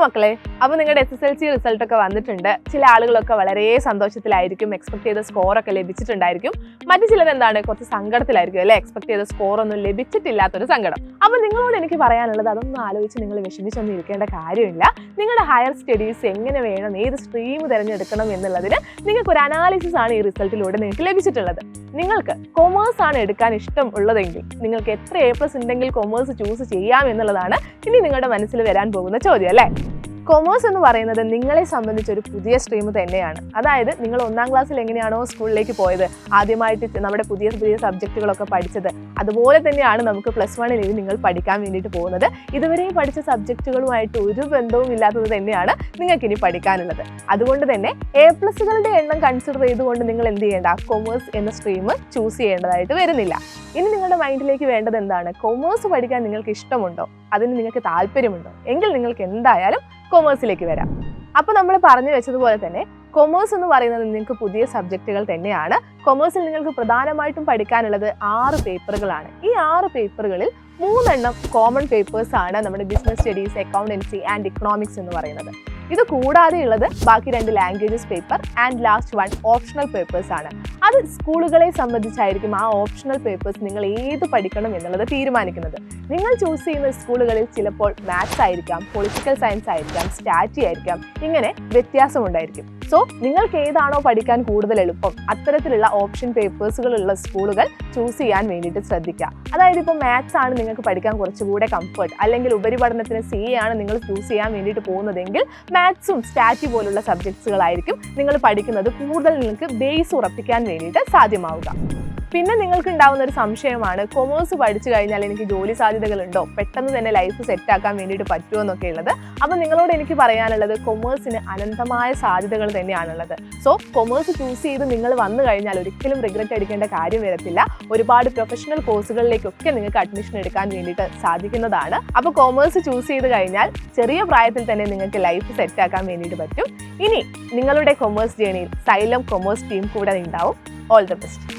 മക്കളെ, അപ്പോൾ നിങ്ങളുടെ SSLC റിസൾട്ട് ഒക്കെ വന്നിട്ടുണ്ട്. ചില ആളുകളൊക്കെ വളരെ സന്തോഷത്തിലായിരിക്കും, എക്സ്പെക്ട് ചെയ്ത സ്കോറൊക്കെ ലഭിച്ചിട്ടുണ്ടായിരിക്കും. മറ്റു ചിലർ കുറച്ച് സങ്കടത്തിലായിരിക്കും അല്ലേ, എക്സ്പെക്ട് ചെയ്ത സ്കോർ ഒന്നും ലഭിച്ചിട്ടില്ലാത്തൊരു സങ്കടം. അപ്പോൾ നിങ്ങളോട് എനിക്ക് പറയാനുള്ളത്, അതൊന്നും ആലോചിച്ച് നിങ്ങൾ വിഷമിച്ചൊന്നും ഇരിക്കേണ്ട കാര്യമില്ല. നിങ്ങളുടെ ഹയർ സ്റ്റഡീസ് എങ്ങനെ വേണം, ഏത് സ്ട്രീം തിരഞ്ഞെടുക്കണം എന്നുള്ളതിന് നിങ്ങൾക്കൊരു അനാലിസിസ് ആണ് ഈ റിസൾട്ടിലൂടെ നിങ്ങൾക്ക് ലഭിച്ചിട്ടുള്ളത്. നിങ്ങൾക്ക് കൊമേഴ്സ് ആണ് എടുക്കാൻ ഇഷ്ടം ഉള്ളതെങ്കിൽ നിങ്ങൾക്ക് എത്ര A+ ഉണ്ടെങ്കിൽ കൊമേഴ്സ് ചൂസ് ചെയ്യാം എന്നുള്ളതാണ് ഇനി നിങ്ങളുടെ മനസ്സിൽ വരാൻ പോകുന്ന ചോദ്യം അല്ലേ. കൊമേഴ്സ് എന്ന് പറയുന്നത് നിങ്ങളെ സംബന്ധിച്ച് ഒരു പുതിയ സ്ട്രീം തന്നെയാണ്. അതായത് നിങ്ങൾ 1ാം ക്ലാസ്സിൽ എങ്ങനെയാണോ സ്കൂളിലേക്ക് പോയത്, ആദ്യമായിട്ട് നമ്മുടെ പുതിയ സബ്ജക്റ്റുകളൊക്കെ പഠിച്ചത്, അതുപോലെ തന്നെയാണ് നമുക്ക് +1 ഇത് നിങ്ങൾ പഠിക്കാൻ വേണ്ടിയിട്ട് പോകുന്നത്. ഇതുവരെയും പഠിച്ച സബ്ജക്റ്റുകളുമായിട്ട് ഒരു ബന്ധവും ഇല്ലാത്തത് തന്നെയാണ് നിങ്ങൾക്ക് ഇനി പഠിക്കാനുള്ളത്. അതുകൊണ്ട് തന്നെ A+കളുടെ എണ്ണം കൺസിഡർ ചെയ്തുകൊണ്ട് നിങ്ങൾ എന്ത് ചെയ്യേണ്ട, കൊമേഴ്സ് എന്ന സ്ട്രീം ചൂസ് ചെയ്യേണ്ടതായിട്ട് വരുന്നില്ല. ഇനി നിങ്ങളുടെ മൈൻഡിലേക്ക് വേണ്ടത് എന്താണ്, കൊമേഴ്സ് പഠിക്കാൻ നിങ്ങൾക്ക് ഇഷ്ടമുണ്ടോ, അതിന് നിങ്ങൾക്ക് താല്പര്യമുണ്ടോ എങ്കിൽ നിങ്ങൾക്ക് എന്തായാലും കൊമേഴ്സിലേക്ക് വരാം. അപ്പോൾ നമ്മൾ പറഞ്ഞു വെച്ചതുപോലെ തന്നെ കൊമേഴ്സ് എന്ന് പറയുന്നത് നിങ്ങൾക്ക് പുതിയ സബ്ജക്റ്റുകൾ തന്നെയാണ്. കൊമേഴ്സിൽ നിങ്ങൾക്ക് പ്രധാനമായിട്ടും പഠിക്കാനുള്ളത് 6 പേപ്പറുകളാണ്. ഈ 6 പേപ്പറുകളിൽ 3 എണ്ണം കോമൺ പേപ്പേഴ്സ് ആണ് നമ്മുടെ business studies, accountancy and economics എന്ന് പറയുന്നത്. ഇത് കൂടാതെ ഉള്ളത് ബാക്കി 2 languages paper and last 1 optional papers ആണ്. അത് സ്കൂളുകളെ സംബന്ധിച്ചായിരിക്കും ആ ഓപ്ഷണൽ പേപ്പേഴ്സ് നിങ്ങൾ ഏത് പഠിക്കണം എന്നുള്ളത് തീരുമാനിക്കുന്നത്. നിങ്ങൾ ചൂസ് ചെയ്യുന്ന സ്കൂളുകളിൽ ചിലപ്പോൾ മാത്സ് ആയിരിക്കാം, പൊളിറ്റിക്കൽ സയൻസ് ആയിരിക്കാം, സ്റ്റാറ്റി ആയിരിക്കാം, ഇങ്ങനെ വ്യത്യാസമുണ്ടായിരിക്കും. സോ നിങ്ങൾക്ക് ഏതാണോ പഠിക്കാൻ കൂടുതൽ എളുപ്പം, അത്തരത്തിലുള്ള ഓപ്ഷൻ പേപ്പേഴ്സുകളുള്ള സ്കൂളുകൾ ചൂസ് ചെയ്യാൻ വേണ്ടിയിട്ട് ശ്രദ്ധിക്കുക. അതായത് ഇപ്പോൾ മാത്സ് ആണ് നിങ്ങൾക്ക് പഠിക്കാൻ കുറച്ചുകൂടെ കംഫർട്ട്, അല്ലെങ്കിൽ ഉപരിപഠനത്തിന് CA ആണ് നിങ്ങൾ ചൂസ് ചെയ്യാൻ വേണ്ടിയിട്ട് പോകുന്നതെങ്കിൽ മാത്സും സ്റ്റാറ്റി പോലുള്ള സബ്ജക്ട്സുകളായിരിക്കും നിങ്ങൾ പഠിക്കുന്നത് കൂടുതൽ നിങ്ങൾക്ക് ബേസ് ഉറപ്പിക്കാൻ വേണ്ടിയിട്ട് സാധ്യമാവുക. പിന്നെ നിങ്ങൾക്ക് ഉണ്ടാവുന്ന ഒരു സംശയമാണ്, കൊമേഴ്സ് പഠിച്ചു കഴിഞ്ഞാൽ എനിക്ക് ജോലി സാധ്യതകളുണ്ടോ, പെട്ടെന്ന് തന്നെ ലൈഫ് സെറ്റാക്കാൻ വേണ്ടിയിട്ട് പറ്റുമോ എന്നൊക്കെ ഉള്ളത്. അപ്പോൾ നിങ്ങളോട് എനിക്ക് പറയാനുള്ളത്, കൊമേഴ്സിന് അനന്തമായ സാധ്യതകൾ തന്നെയാണുള്ളത്. സോ കൊമേഴ്സ് ചൂസ് ചെയ്ത് നിങ്ങൾ വന്നു കഴിഞ്ഞാൽ ഒരിക്കലും റിഗ്രറ്റ് അടിക്കേണ്ട കാര്യം വരത്തില്ല. ഒരുപാട് പ്രൊഫഷണൽ കോഴ്സുകളിലേക്കൊക്കെ നിങ്ങൾക്ക് അഡ്മിഷൻ എടുക്കാൻ വേണ്ടിയിട്ട് സാധിക്കുന്നതാണ്. അപ്പോൾ കൊമേഴ്സ് ചൂസ് ചെയ്ത് കഴിഞ്ഞാൽ ചെറിയ പ്രായത്തിൽ തന്നെ നിങ്ങൾക്ക് ലൈഫ് സെറ്റാക്കാൻ വേണ്ടിയിട്ട് പറ്റും. ഇനി നിങ്ങളുടെ കൊമേഴ്സ് ജേണിയിൽ സൈലം കൊമേഴ്സ് ടീം കൂടെ ഉണ്ടാവും. All the best.